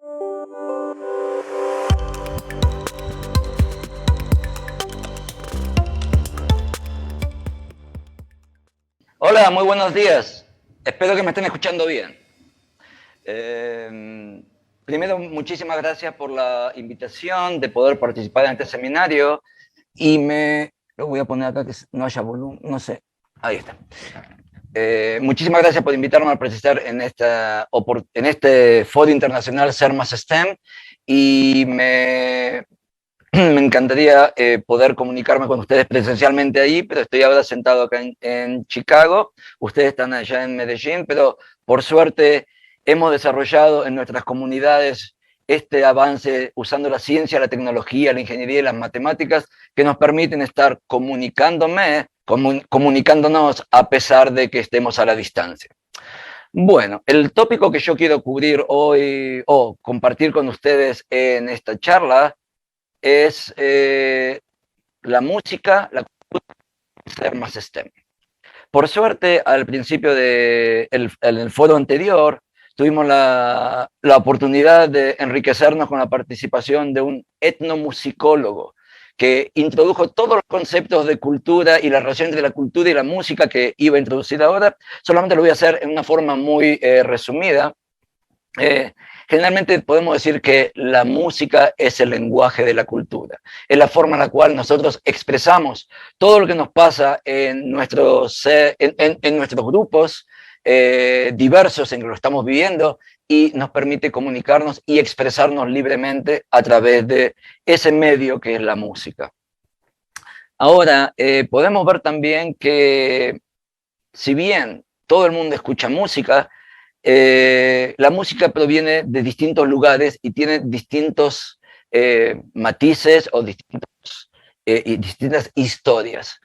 Hola, muy buenos días. Espero que me estén escuchando bien. Primero, muchísimas gracias por la invitación de poder participar en este seminario. Y lo voy a poner acá que no haya volumen, no sé. Ahí está. Muchísimas gracias por invitarme a presentar en este foro internacional Ser Más STEM. Y me encantaría poder comunicarme con ustedes presencialmente ahí, pero estoy ahora sentado acá en Chicago. Ustedes están allá en Medellín, pero por suerte hemos desarrollado en nuestras comunidades este avance usando la ciencia, la tecnología, la ingeniería y las matemáticas que nos permiten estar comunicándonos a pesar de que estemos a la distancia. Bueno, el tópico que yo quiero cubrir hoy o compartir con ustedes en esta charla es la música, la cultura, ser más STEM. Por suerte, al principio en el foro anterior, tuvimos la oportunidad de enriquecernos con la participación de un etnomusicólogo que introdujo todos los conceptos de cultura y la relación entre la cultura y la música que iba a introducir ahora. Solamente lo voy a hacer en una forma muy resumida. Generalmente podemos decir que la música es el lenguaje de la cultura, es la forma en la cual nosotros expresamos todo lo que nos pasa en nuestros grupos diversos en que lo estamos viviendo y nos permite comunicarnos y expresarnos libremente a través de ese medio que es la música. Ahora, podemos ver también que si bien todo el mundo escucha música, la música proviene de distintos lugares y tiene distintos matices o distintas historias.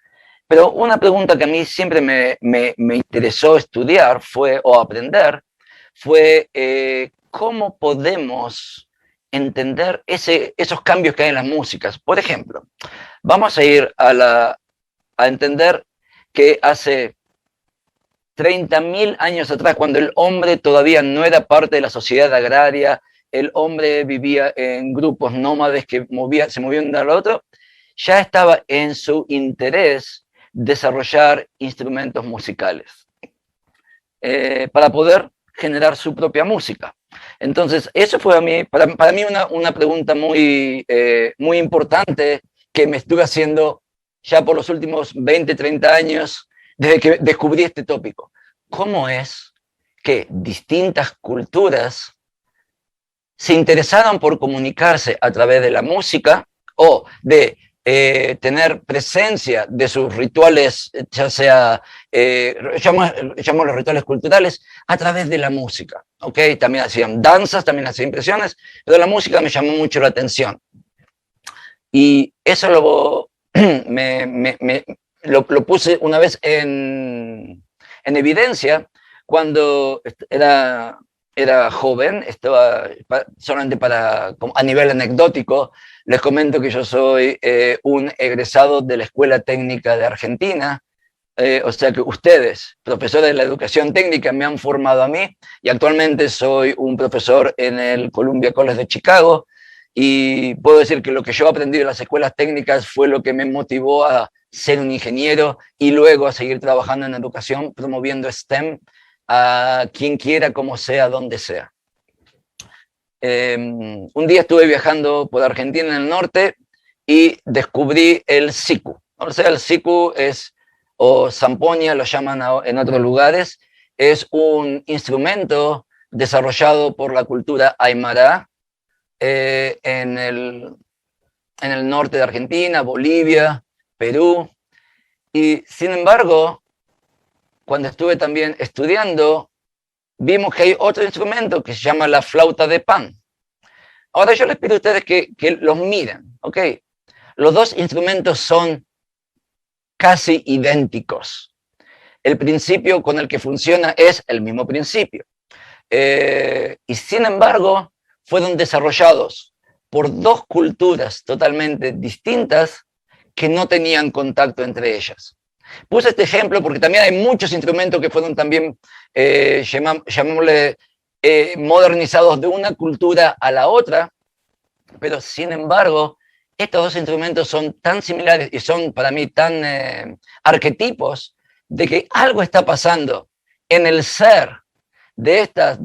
Pero una pregunta que a mí siempre me interesó estudiar o aprender fue cómo podemos entender esos cambios que hay en las músicas. Por ejemplo, vamos a ir a entender que hace 30.000 años atrás, cuando el hombre todavía no era parte de la sociedad agraria, el hombre vivía en grupos nómades que se movían de uno al otro, ya estaba en su interés desarrollar instrumentos musicales para poder generar su propia música. Entonces, eso fue para mí una pregunta muy importante que me estuve haciendo ya por los últimos 20, 30 años, desde que descubrí este tópico. ¿Cómo es que distintas culturas se interesaron por comunicarse a través de la música o de tener presencia de sus rituales, ya sea, llamamos los rituales culturales, a través de la música? ¿Okay? También hacían danzas, también hacían impresiones, pero la música me llamó mucho la atención. Y eso lo puse una vez en evidencia cuando era joven. Solamente a nivel anecdótico, les comento que yo soy un egresado de la Escuela Técnica de Argentina, o sea que ustedes, profesores de la educación técnica, me han formado a mí y actualmente soy un profesor en el Columbia College de Chicago. Y puedo decir que lo que yo aprendí en las escuelas técnicas fue lo que me motivó a ser un ingeniero y luego a seguir trabajando en educación, promoviendo STEM a quien quiera, como sea, donde sea. Un día estuve viajando por Argentina en el norte y descubrí el siku. O sea, el siku o zampoña, lo llaman en otros lugares, es un instrumento desarrollado por la cultura aymara, en el norte de Argentina, Bolivia, Perú. Y sin embargo, cuando estuve también estudiando, vimos que hay otro instrumento que se llama la flauta de pan. Ahora yo les pido a ustedes que los miren, ¿ok? Los dos instrumentos son casi idénticos. El principio con el que funciona es el mismo principio. Y sin embargo, fueron desarrollados por dos culturas totalmente distintas que no tenían contacto entre ellas. Puse este ejemplo porque también hay muchos instrumentos que fueron también, llamémosle, modernizados de una cultura a la otra, pero sin embargo, estos dos instrumentos son tan similares y son para mí tan arquetipos de que algo está pasando en el ser de estas,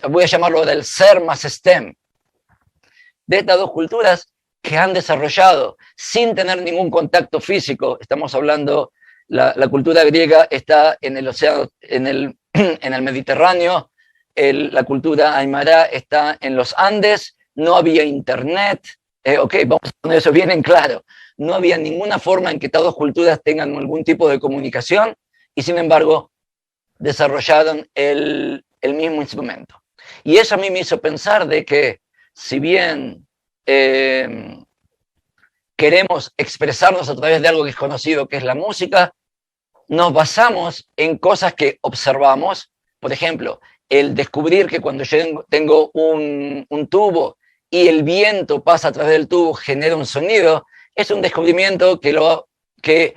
voy a llamarlo del ser más STEM, de estas dos culturas que han desarrollado sin tener ningún contacto físico. Estamos hablando, la cultura griega está en el océano, en el Mediterráneo, la cultura aymara está en los Andes, no había internet, ok, vamos a poner eso bien en claro, no había ninguna forma en que estas dos culturas tengan algún tipo de comunicación y sin embargo desarrollaron el mismo instrumento. Y eso a mí me hizo pensar de que si bien queremos expresarnos a través de algo que es conocido, que es la música, nos basamos en cosas que observamos. Por ejemplo, el descubrir que cuando yo tengo un tubo y el viento pasa a través del tubo, genera un sonido, es un descubrimiento que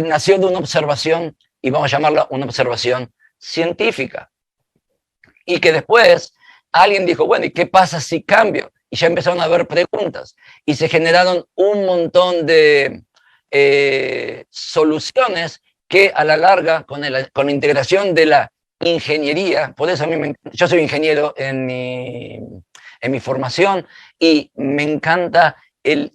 nació de una observación, y vamos a llamarla una observación científica. Y que después alguien dijo, bueno, ¿y qué pasa si cambio? Y ya empezaron a haber preguntas. Y se generaron un montón de soluciones que a la larga, con la integración de la ingeniería, por eso yo soy ingeniero en mi formación y me encanta el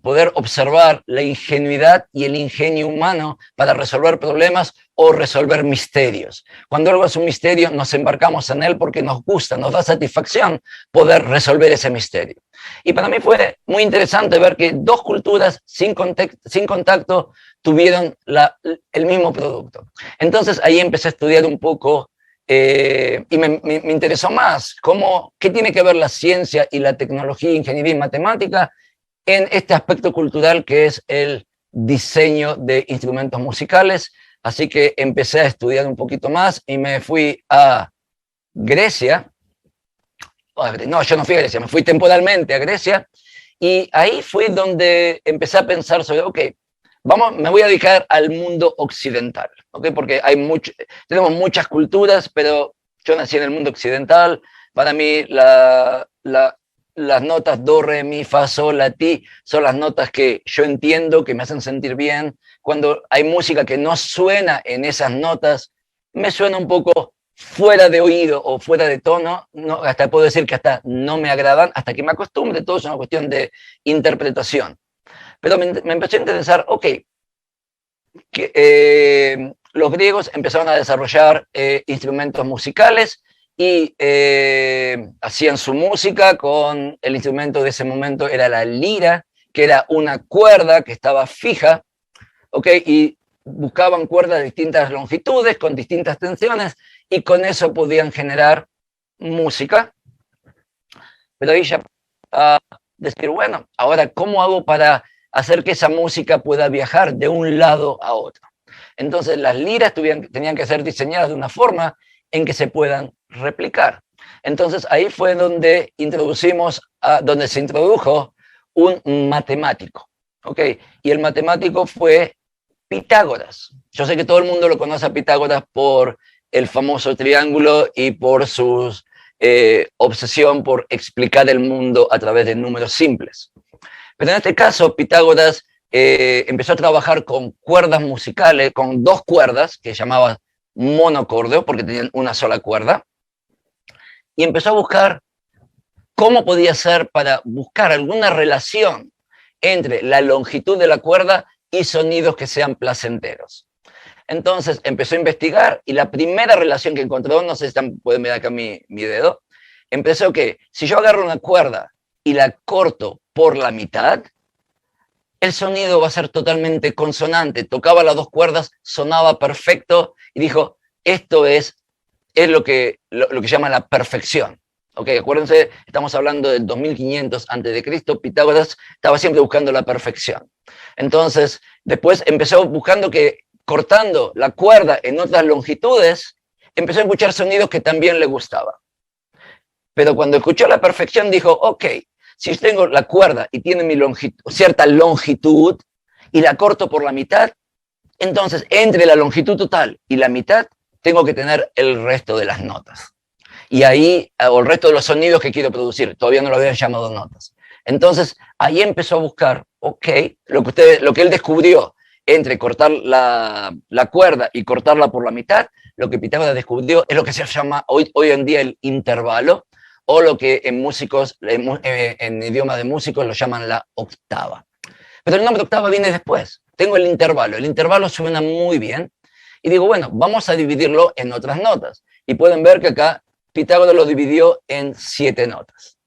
poder observar la ingenuidad y el ingenio humano para resolver problemas o resolver misterios. Cuando algo es un misterio, nos embarcamos en él porque nos gusta, nos da satisfacción poder resolver ese misterio. Y para mí fue muy interesante ver que dos culturas sin contacto tuvieron el mismo producto. Entonces ahí empecé a estudiar un poco y me interesó más qué tiene que ver la ciencia y la tecnología, ingeniería y matemática en este aspecto cultural que es el diseño de instrumentos musicales. Así que empecé a estudiar un poquito más y me fui a Grecia. No, yo no fui a Grecia, me fui temporalmente a Grecia y ahí fue donde empecé a pensar sobre, ok, me voy a dedicar al mundo occidental, ¿okay? Porque tenemos muchas culturas, pero yo nací en el mundo occidental. Para mí las notas do, re, mi, fa, sol, la, ti son las notas que yo entiendo, que me hacen sentir bien. Cuando hay música que no suena en esas notas, me suena un poco fuera de oído o fuera de tono, no, hasta puedo decir que hasta no me agradan, hasta que me acostumbre, todo es una cuestión de interpretación. Pero me empezó a interesar, ok, los griegos empezaron a desarrollar instrumentos musicales y hacían su música con el instrumento de ese momento, era la lira, que era una cuerda que estaba fija, ok, y buscaban cuerdas de distintas longitudes, con distintas tensiones, y con eso podían generar música. Pero ahí ya decir, bueno, ahora, ¿cómo hago para hacer que esa música pueda viajar de un lado a otro? Entonces, las liras tenían que ser diseñadas de una forma en que se puedan replicar. Entonces, ahí fue donde donde se introdujo un matemático, ¿ok? Y el matemático fue Pitágoras. Yo sé que todo el mundo lo conoce a Pitágoras por el famoso triángulo y por su obsesión por explicar el mundo a través de números simples. Pero en este caso, Pitágoras empezó a trabajar con cuerdas musicales, con dos cuerdas, que llamaba monocordeo, porque tenían una sola cuerda, y empezó a buscar cómo podía ser para buscar alguna relación entre la longitud de la cuerda y sonidos que sean placenteros. Entonces empezó a investigar y la primera relación que encontró, no sé si pueden ver acá mi dedo, empezó que si yo agarro una cuerda y la corto por la mitad, el sonido va a ser totalmente consonante. Tocaba las dos cuerdas, sonaba perfecto y dijo, esto es lo que llama la perfección. Okay, acuérdense, estamos hablando del 2500 a.C., Pitágoras estaba siempre buscando la perfección. Entonces, después empezó buscando que, cortando la cuerda en otras longitudes, empezó a escuchar sonidos que también le gustaban. Pero cuando escuchó la perfección dijo, ok, si tengo la cuerda y tiene cierta longitud y la corto por la mitad, entonces entre la longitud total y la mitad tengo que tener el resto de las notas. y ahí hago el resto de los sonidos que quiero producir. Todavía no lo habían llamado notas. Entonces, ahí empezó a buscar, ok, lo que él descubrió entre cortar la cuerda y cortarla por la mitad, lo que Pitágoras descubrió es lo que se llama hoy en día el intervalo, o lo que en músicos, en idioma de músicos lo llaman la octava. Pero el nombre octava viene después. Tengo el intervalo suena muy bien, y digo, bueno, vamos a dividirlo en otras notas. Y pueden ver que acá Pitágoras lo dividió en 7 notas.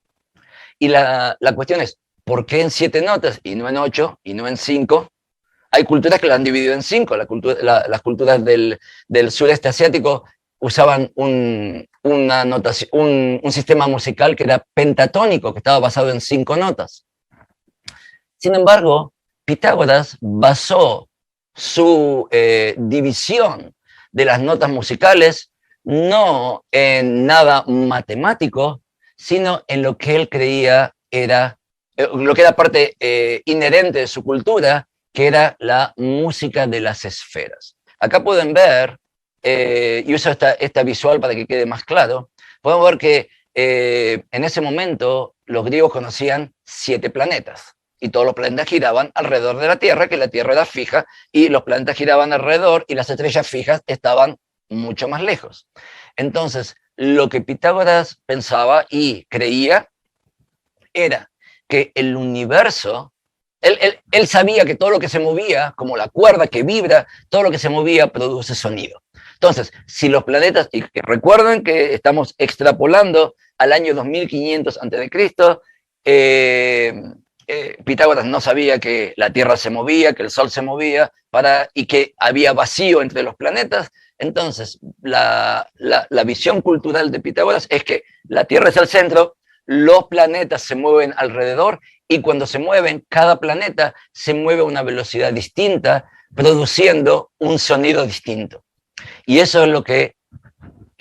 Y la cuestión es, ¿por qué en 7 notas y no en 8 y no en 5? Hay culturas que la han dividido en 5. Las culturas del sureste asiático usaban un sistema musical que era pentatónico, que estaba basado en 5 notas. Sin embargo, Pitágoras basó su división de las notas musicales no en nada matemático, sino en lo que él creía era, lo que era parte inherente de su cultura, que era la música de las esferas. Acá pueden ver, y uso esta visual para que quede más claro, podemos ver que en ese momento los griegos conocían 7 planetas, y todos los planetas giraban alrededor de la Tierra, que la Tierra era fija, y los planetas giraban alrededor, y las estrellas fijas estaban mucho más lejos. Entonces, lo que Pitágoras pensaba y creía era que el universo, él sabía que todo lo que se movía, como la cuerda que vibra, todo lo que se movía produce sonido. Entonces, si los planetas, y recuerden que estamos extrapolando al año 2500 a.C., Pitágoras no sabía que la Tierra se movía, que el Sol se movía, y que había vacío entre los planetas. Entonces, la visión cultural de Pitágoras es que la Tierra es el centro, los planetas se mueven alrededor, y cuando se mueven, cada planeta se mueve a una velocidad distinta, produciendo un sonido distinto. Y eso es lo que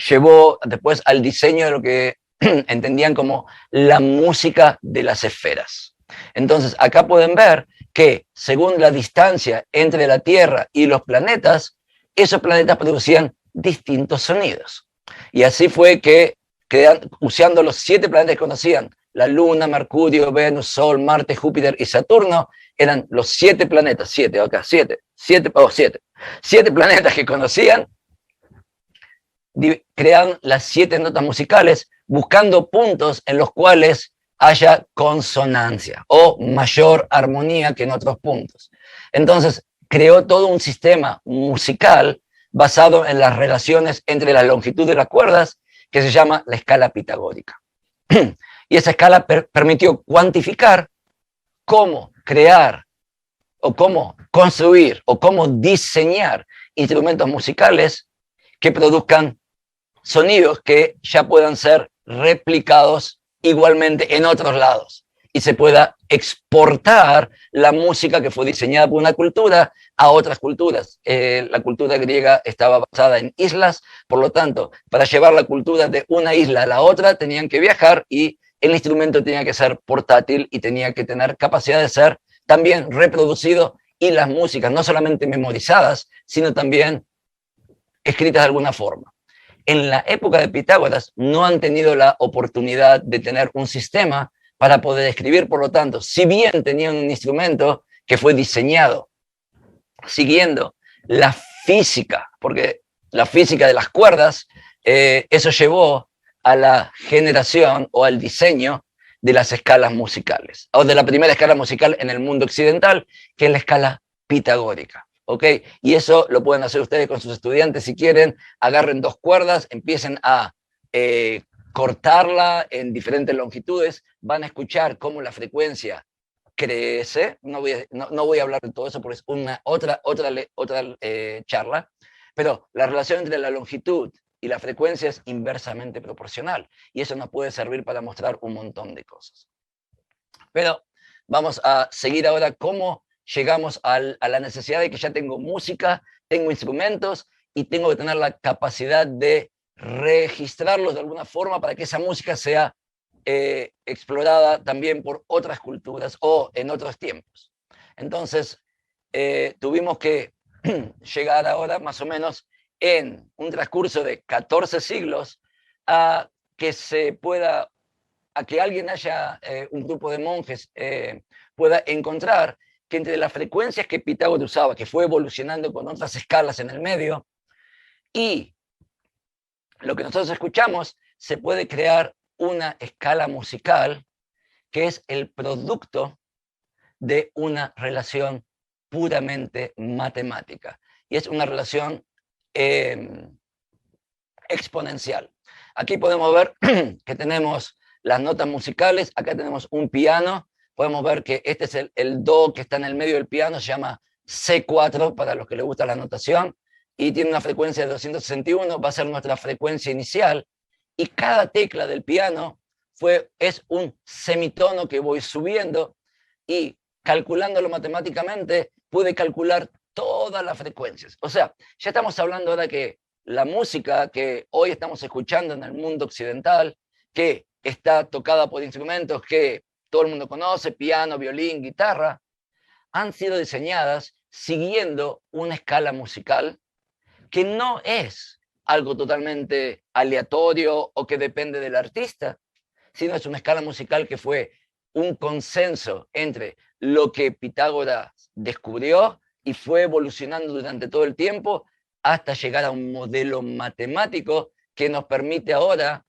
llevó después al diseño de lo que entendían como la música de las esferas. Entonces, acá pueden ver que según la distancia entre la Tierra y los planetas, esos planetas producían distintos sonidos. Y así fue que, usando los 7 planetas que conocían, la Luna, Mercurio, Venus, Sol, Marte, Júpiter y Saturno, eran los 7 planetas, 7 planetas que conocían, crean las 7 notas musicales, buscando puntos en los cuales haya consonancia o mayor armonía que en otros puntos. Entonces, creó todo un sistema musical basado en las relaciones entre la longitud de las cuerdas, que se llama la escala pitagórica. Y esa escala permitió cuantificar cómo crear o cómo construir o cómo diseñar instrumentos musicales que produzcan sonidos que ya puedan ser replicados igualmente en otros lados y se pueda exportar la música que fue diseñada por una cultura a otras culturas. La cultura griega estaba basada en islas, por lo tanto, para llevar la cultura de una isla a la otra tenían que viajar, y el instrumento tenía que ser portátil y tenía que tener capacidad de ser también reproducido, y las músicas no solamente memorizadas, sino también escritas de alguna forma. En la época de Pitágoras no han tenido la oportunidad de tener un sistema para poder escribir, por lo tanto, si bien tenían un instrumento que fue diseñado siguiendo la física, porque la física de las cuerdas, eso llevó a la generación o al diseño de las escalas musicales, o de la primera escala musical en el mundo occidental, que es la escala pitagórica. ¿Ok? Y eso lo pueden hacer ustedes con sus estudiantes si quieren. Agarren 2 cuerdas, empiecen a cortarla en diferentes longitudes, van a escuchar cómo la frecuencia crece. No voy a hablar de todo eso porque es otra charla, pero la relación entre la longitud y la frecuencia es inversamente proporcional, y eso nos puede servir para mostrar un montón de cosas. Pero vamos a seguir ahora cómo llegamos a la necesidad de que ya tengo música, tengo instrumentos y tengo que tener la capacidad de registrarlos de alguna forma para que esa música sea explorada también por otras culturas o en otros tiempos. Entonces, tuvimos que llegar ahora más o menos en un transcurso de 14 siglos a a que alguien un grupo de monjes pueda encontrar que entre las frecuencias que Pitágoras usaba, que fue evolucionando con otras escalas en el medio, y lo que nosotros escuchamos, se puede crear una escala musical que es el producto de una relación puramente matemática. Y es una relación exponencial. Aquí podemos ver que tenemos las notas musicales, acá tenemos un piano, podemos ver que este es el do que está en el medio del piano, se llama C4 para los que les gusta la notación, y tiene una frecuencia de 261, va a ser nuestra frecuencia inicial, y cada tecla del piano es un semitono que voy subiendo, y calculándolo matemáticamente pude calcular todas las frecuencias. O sea, ya estamos hablando ahora que la música que hoy estamos escuchando en el mundo occidental, que está tocada por instrumentos que todo el mundo conoce, piano, violín, guitarra, han sido diseñadas siguiendo una escala musical que no es algo totalmente aleatorio o que depende del artista, sino es una escala musical que fue un consenso entre lo que Pitágoras descubrió y fue evolucionando durante todo el tiempo hasta llegar a un modelo matemático que nos permite ahora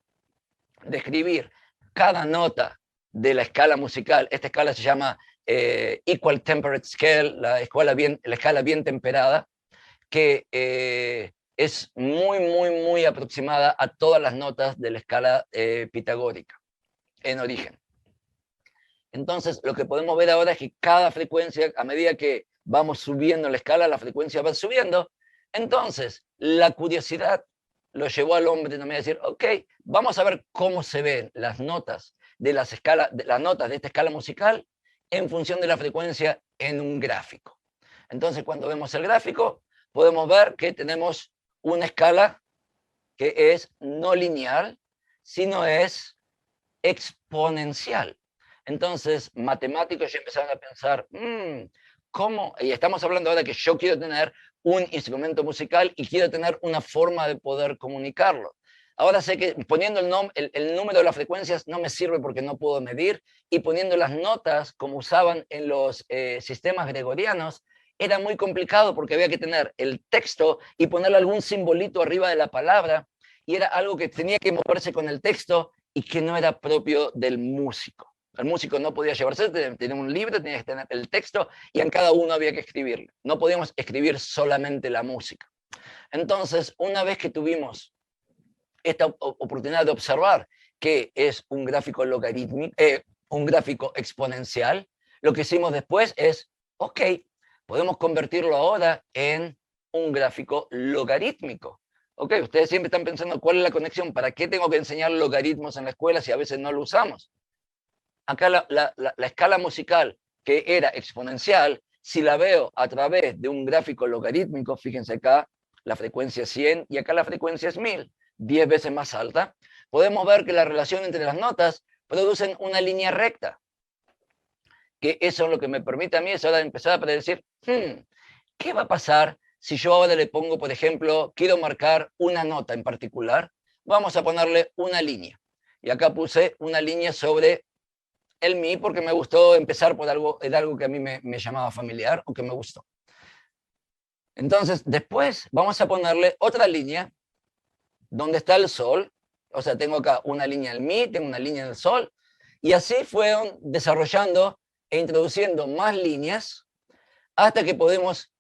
describir cada nota de la escala musical. Esta escala se llama Equal Temperate Scale, la escala bien temperada, que es muy aproximada a todas las notas de la escala pitagórica en origen. Entonces, lo que podemos ver ahora es que cada frecuencia, a medida que vamos subiendo la escala, la frecuencia va subiendo. Entonces, la curiosidad lo llevó al hombre también a decir, ok, vamos a ver cómo se ven las notas de las notas de esta escala musical en función de la frecuencia en un gráfico. Entonces, cuando vemos el gráfico, podemos ver que tenemos una escala que es no lineal, sino es exponencial. Entonces, matemáticos ya empezaron a pensar, ¿cómo? Y estamos hablando ahora que yo quiero tener un instrumento musical y quiero tener una forma de poder comunicarlo. Ahora sé que poniendo el número de las frecuencias no me sirve porque no puedo medir, y poniendo las notas como usaban en los sistemas gregorianos, era muy complicado porque había que tener el texto y ponerle algún simbolito arriba de la palabra, y era algo que tenía que moverse con el texto y que no era propio del músico. El músico no podía llevarse, tenía un libro, tenía que tener el texto y en cada uno había que escribirlo. No podíamos escribir solamente la música. Entonces, una vez que tuvimos esta oportunidad de observar que es un gráfico logarítmico, un gráfico exponencial, lo que hicimos después es, ok, podemos convertirlo ahora en un gráfico logarítmico. Ok, ustedes siempre están pensando cuál es la conexión, ¿para qué tengo que enseñar logaritmos en la escuela si a veces no lo usamos? Acá la escala musical que era exponencial, si la veo a través de un gráfico logarítmico, fíjense acá, la frecuencia es 100 y acá la frecuencia es 1000, 10 veces más alta, podemos ver que la relación entre las notas producen una línea recta. Que eso es lo que me permite a mí es ahora empezar a predecir, ¿qué va a pasar si yo ahora le pongo, por ejemplo, quiero marcar una nota en particular? Vamos a ponerle una línea. Y acá puse una línea sobre el mi porque me gustó empezar por algo, era algo que a mí me llamaba familiar o que me gustó. Entonces, después vamos a ponerle otra línea donde está el sol. O sea, tengo acá una línea del mi, tengo una línea del sol, y así fueron desarrollando e introduciendo más líneas hasta que podemos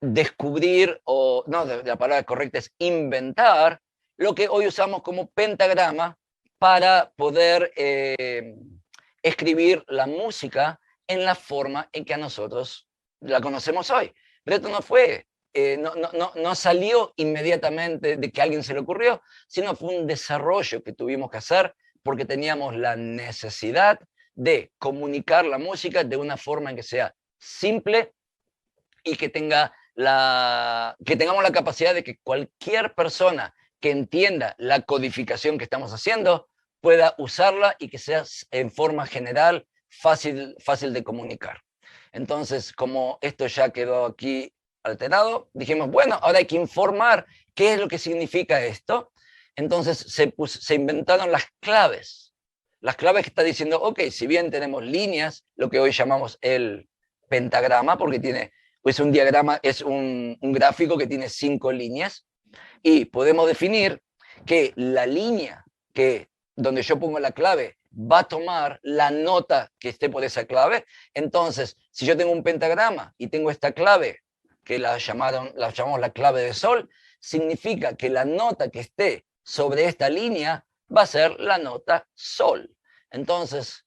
descubrir, o no, la palabra correcta es inventar, lo que hoy usamos como pentagrama para poder escribir la música en la forma en que a nosotros la conocemos hoy. Pero esto no fue, no salió inmediatamente de que a alguien se le ocurrió, sino fue un desarrollo que tuvimos que hacer porque teníamos la necesidad de comunicar la música de una forma en que sea simple y que tengamos la capacidad de que cualquier persona que entienda la codificación que estamos haciendo pueda usarla y que sea en forma general fácil de comunicar. Entonces, como esto ya quedó aquí alterado, dijimos, bueno, ahora hay que informar qué es lo que significa esto. Entonces se inventaron las claves. Las claves que está diciendo, ok, si bien tenemos líneas, lo que hoy llamamos el pentagrama, porque tiene, pues un diagrama es un gráfico que tiene 5 líneas, y podemos definir que la línea donde yo pongo la clave va a tomar la nota que esté por esa clave. Entonces, si yo tengo un pentagrama y tengo esta clave, que la llamamos la clave de sol, significa que la nota que esté sobre esta línea va a ser la nota sol. Entonces,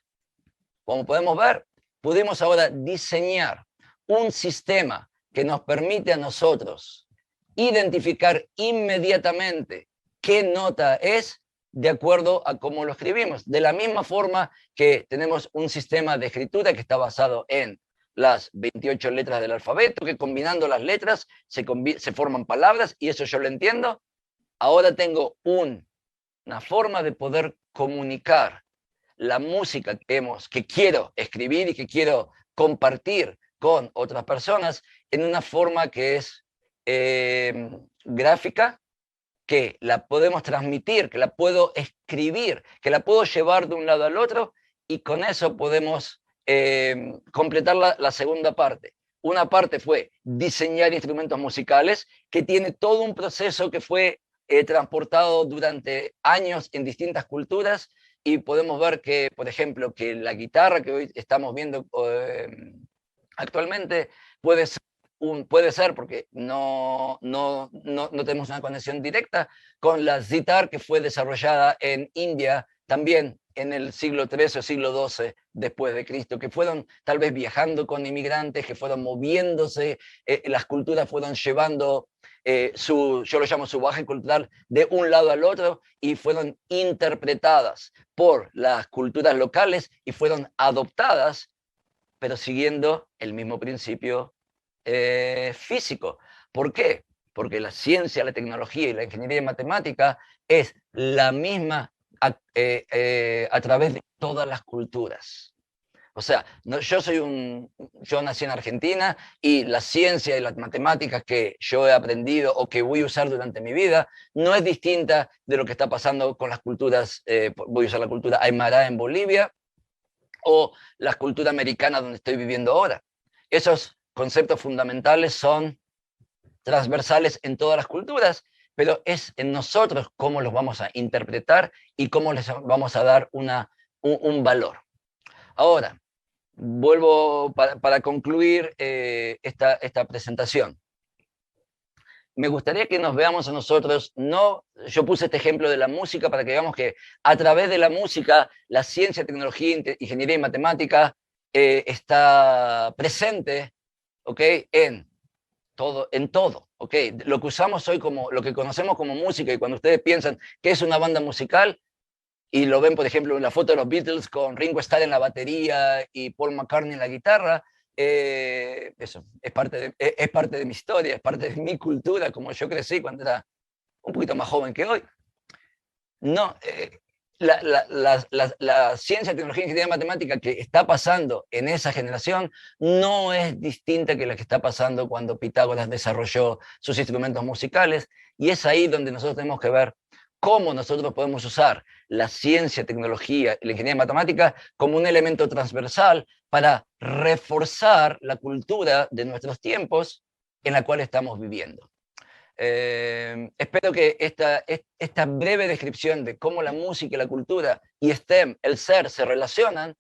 como podemos ver, podemos ahora diseñar un sistema que nos permite a nosotros identificar inmediatamente qué nota es de acuerdo a cómo lo escribimos. De la misma forma que tenemos un sistema de escritura que está basado en las 28 letras del alfabeto, que combinando las letras se forman palabras, y eso yo lo entiendo. Ahora tengo una forma de poder comunicar la música que quiero escribir y que quiero compartir con otras personas en una forma que es gráfica, que la podemos transmitir, que la puedo escribir, que la puedo llevar de un lado al otro, y con eso podemos completar la segunda parte. Una parte fue diseñar instrumentos musicales, que tiene todo un proceso que fue transportado durante años en distintas culturas, y podemos ver que, por ejemplo, que la guitarra que hoy estamos viendo actualmente puede ser porque no tenemos una conexión directa con la sitar, que fue desarrollada en India también en el siglo XIII o siglo XII después de Cristo, que fueron tal vez viajando con inmigrantes, que fueron moviéndose, las culturas fueron llevando yo lo llamo su bagaje cultural de un lado al otro, y fueron interpretadas por las culturas locales y fueron adoptadas, pero siguiendo el mismo principio físico. ¿Por qué? Porque la ciencia, la tecnología y la ingeniería matemática es la misma a través de todas las culturas. O sea, yo nací en Argentina, y la ciencia y las matemáticas que yo he aprendido o que voy a usar durante mi vida no es distinta de lo que está pasando con las culturas. Voy a usar la cultura aymara en Bolivia, o la cultura americana donde estoy viviendo ahora. Esos conceptos fundamentales son transversales en todas las culturas, pero es en nosotros cómo los vamos a interpretar y cómo les vamos a dar un valor. Ahora, vuelvo para concluir esta presentación. Me gustaría que nos veamos a nosotros, yo puse este ejemplo de la música para que veamos que a través de la música, la ciencia, tecnología, ingeniería y matemática está presente, ¿ok? En todo, ¿ok? Lo que usamos hoy lo que conocemos como música, y cuando ustedes piensan que es una banda musical, y lo ven, por ejemplo, en la foto de los Beatles con Ringo Starr en la batería y Paul McCartney en la guitarra, eso es parte de mi historia, es parte de mi cultura, como yo crecí cuando era un poquito más joven que hoy. No, la ciencia, tecnología, ingeniería matemática que está pasando en esa generación no es distinta que la que está pasando cuando Pitágoras desarrolló sus instrumentos musicales, y es ahí donde nosotros tenemos que ver cómo nosotros podemos usar la ciencia, tecnología y la ingeniería matemática como un elemento transversal para reforzar la cultura de nuestros tiempos en la cual estamos viviendo. Espero que esta breve descripción de cómo la música y la cultura y STEM, el ser, se relacionan,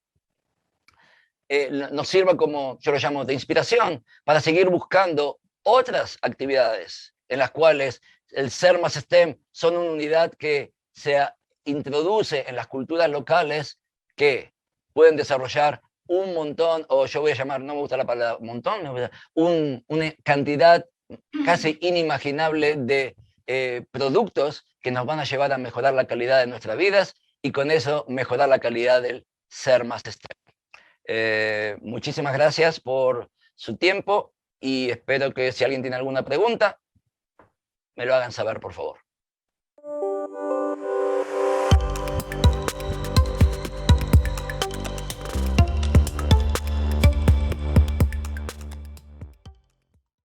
nos sirva como, yo lo llamo, de inspiración para seguir buscando otras actividades en las cuales el ser más STEM son una unidad que se introduce en las culturas locales, que pueden desarrollar un montón, o yo voy a llamar, no me gusta la palabra montón, una cantidad casi inimaginable de productos que nos van a llevar a mejorar la calidad de nuestras vidas, y con eso mejorar la calidad del ser más STEM. Muchísimas gracias por su tiempo, y espero que si alguien tiene alguna pregunta, me lo hagan saber, por favor.